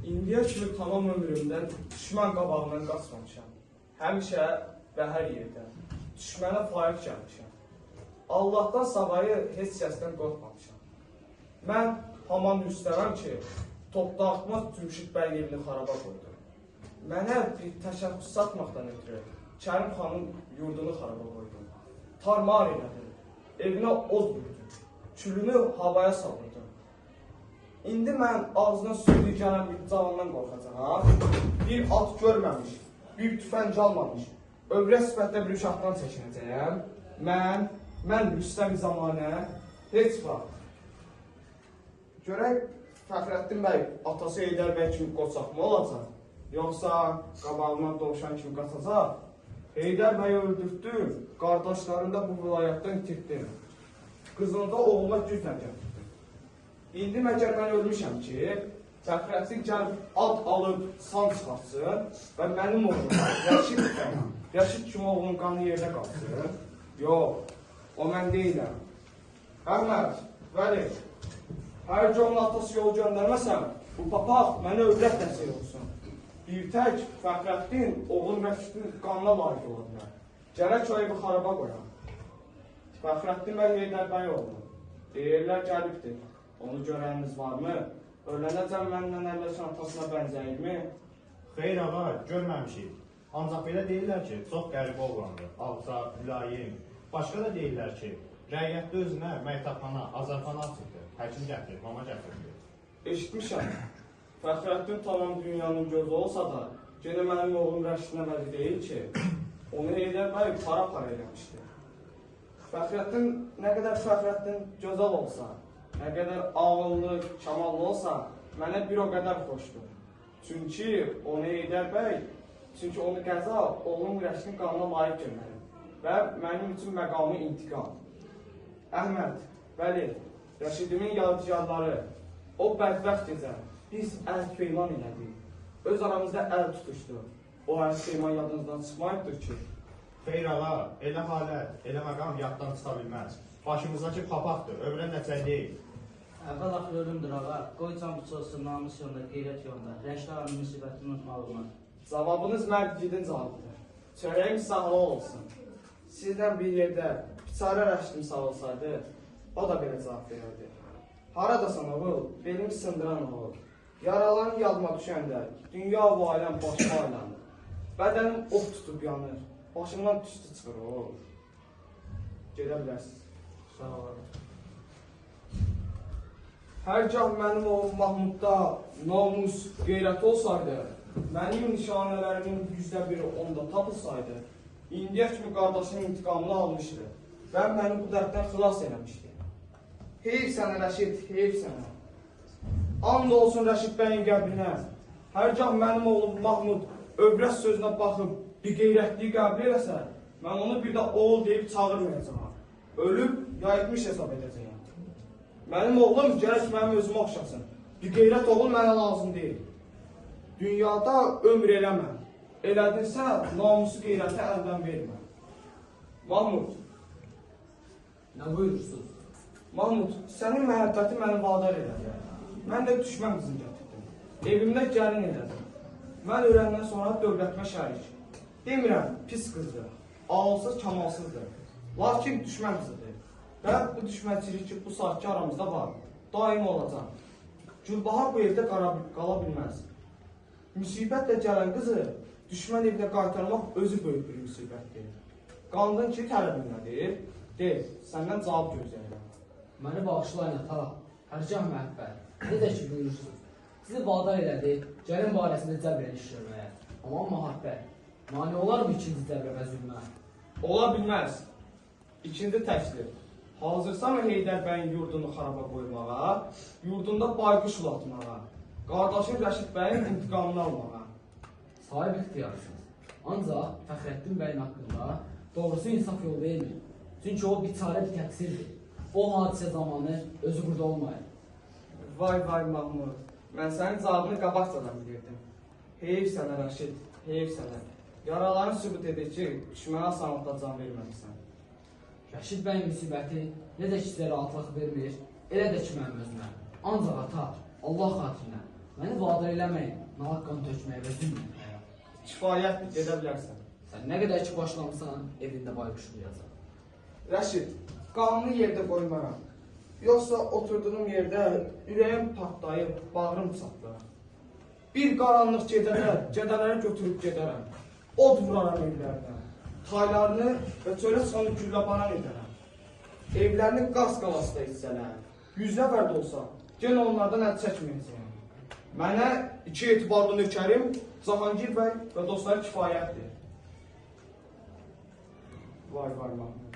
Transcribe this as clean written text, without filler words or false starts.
İndiyə kimi tamam ömrümdən düşmən qabağından qaçmamışam. Həmişə və hər yerdə düşmənə faiq gəlmişəm. Allahdan savayı heç kəsdən qorxmamışam. Mən haman üstəməm ki, Topdağıtmaz Cümşid bəy evini xaraba qoydu. Mənə bir təşəbbüs satmaqdan ötürü Kərim xanın yurdunu xaraba qoydu. Tarmar elədi, evinə od vurdu, külünü havaya savurdu. İndi mən ağzına sürü gələn bir cavandan qorxacağam. Bir at görməmiş, bir tüfəng almamış, övrət sifətdə bir uşaqdan çəkinəcəyəm. Mən Rüstəm zamanə heç vaxt. Görək, Fəxrəddin bəy atası Heydər bəy kimi qoçaqmı olacaq? Yoxsa qabağından dovşan kimi qaçacaq? Heydər bəyi öldürdü, qardaşlarını da bu vilayətdən itirdi. Qızını da oğluna güclə gətirdi. İndi məgər mən ölmüşəm ki, Fəxrəddin gəlib ad alıb san çıxartsın və mənim oğlum, Rəşid kimi oğlun qanı yerdə qalsın. Yox, o mən deyiləm. Əhməd, Vəli, hər ki onun atası yolu göndərməsəm, bu papaq mənə övrət dəstək olsun. Bir tək Fəxrəddin oğlum Rəşidin qanına layiq ola bilər. Gərək o evi xaraba qoyam. Fəxrəddin bəy Heydər bəy oğlu. Deyirlər gəlibdir. Onu görəniniz varmı? Ölənəcəm məndən əlləşən atasına bənzəyirmi? Xeyr ağa, görməmişik. Ancaq belə deyirlər ki, çox qəribə oğlandır. Alçaq, mülayim. Başqa da deyirlər ki, rəiyyətdə özünə məktəbxana, azarxana açıbdır. Həkim gətirib, mama gətirib. Eşitmişəm. Fəxrəddin tamam dünyanın gözü olsa da, gene mənim oğlum Rəşidin əməli deyil ki, onu Heydər bəy para eləmişdir. Fəxrəddin, nə qədər Fəxrəddin gözəl olsa, nə qədər ağıllı, kamallı olsa, mənə bir o qədər xoşdur. Çünki onu qəza oğlum Rəşidin qanına layiq görməliyim və mənim üçün məqamı intiqam. Əhməd, Vəli, Rəşidimin yadigarları, o bədbəxt gecə biz əhd-peyman elədik. Öz aramızda əl tutuşdu. O əhd-peyman yadınızdan çıxmayıbdır ki. Xeyr ağa, elə halət, elə məqam yaddan çıxa bilməz. Başımızdakı papaqdır, övrən nəçək deyil. Əvvəl axır ölümdür ağa. Qoy can bıçı olsun, namus yolunda, qeyrət yolunda. Rəşdaranın müsibətini unutmaq olmaz. Cavabınız mərd-gidin cavabıdır. Çörəyim sağlı olsun. Sizdən bir yerdə biçarə Rəşidim sağ olsaydı, o da belə cavab verərdi. Haradasan oğul, benim sındıran oğul. Yaralarım yadıma düşəndə, dünya bu aləm başıma aylanır. Bədənim of tutub yanır, başımdan tüstü çıxır oğul. Gedə bilərsiniz. Sağ olun. Hərgah mənim oğlum Mahmudda namus, qeyrət olsaydı, mənim nişanələrimin %1-i onda tapılsaydı, indiyə kimi qardaşının intiqamını almışdı və məni bu dərddən xilas eləmişdi. Heyf sənə Rəşid, heyf sənə. And olsun Rəşid bəyin qəbrinə. Hərgah mənim oğlum Mahmud övrət sözünə baxıb bir qeyrətliyi qəbul eləsə, mən onu bir də oğul deyib çağırmayacağam. Ölüb, ya etmiş hesab edəcəyim. Mənim oğlum gərək mənim özümə oxşasın. Bir qeyrət oğul mənə lazım deyil. Dünyada ömr eləmə. Elədinsə, namusu qeyrəti əldən vermə. Mahmud. Nə buyurursunuz? Mahmud, sənin məhəbbəti məni vadar elədi. Mən də düşmən qızını gətirdim. Evimdə gəlin elədim. Mən öyrəndən sonra dövlətimə şərik. Demirəm, pis qızdır, ağılsız, kamalsızdır. Lakin düşmən qızıdır. Və bu düşmənçilik ki, bu saatki aramızda var. Daim olacaq. Gülbahar bu evdə qala bilməz. Müsibətlə gələn qızı düşmən evdə qaytarmaq özü böyük bir müsibətdir. Qandın ki, tələbinlədir. Deyil, səndən cavab gözləyirəm. Məni bağışlayın ata, hərgah məhəbbət, necə ki buyurursunuz. Sizi vadar elədi, gəlin barəsində cəbrə iş görməyə. Amma məhəbbət, mani olarmı ikinci cəbrə və zülmə? Ola bilməz. İkinci təklif. Hazırsanmı Heydər bəyin yurdunu xaraba qoymağa, yurdunda bayquş ulatmağa, qardaşın Rəşid bəyin intiqamını almağa? Sahib ixtiyarsınız. Ancaq Fəxrəddin bəyin haqqında doğrusu insaf yolu vermir. Çünki o biçarə bir təqsirdir. O hadisə zamanı özü burada olmayır. Vay Mahmud, mən sənin cavabını qabaqcadan bilirdim. Heyf sənə Rəşid, heyf sənə. Yaraların sübut edir ki, düşmənə asanlıqla can verməlisən. Rəşid bəyin müsibəti necə ki sizə rahatlıq vermir, elə də ki mənim özümə. Ancaq ata, Allah xatirinə, Məni vadar eləməyin, nalaq qan tökməyə və zülm etməyə. Kifayətdir, gedə bilərsən. Sən nə qədər ki başlamısan, evində bayquşlayacaq. Rəşid, qanını yerdə qoymaram. Yoxsa oturduğum yerdə ürəyim partlayıb, bağrım çatlar. Bir qaranlıq gedələrə götürüb gedərəm. Od vuraram evlərdən. Taylarını və çölə çıxan gülləbaran edərəm. Evlərini qaz-qalasda hissələr. 100 nəfər də olsa, gen onlardan əl çəkməyəcəyəm. Mənə 2 etibarlı nökərim, Cahangir bəy və dostları kifayətdir. Vay.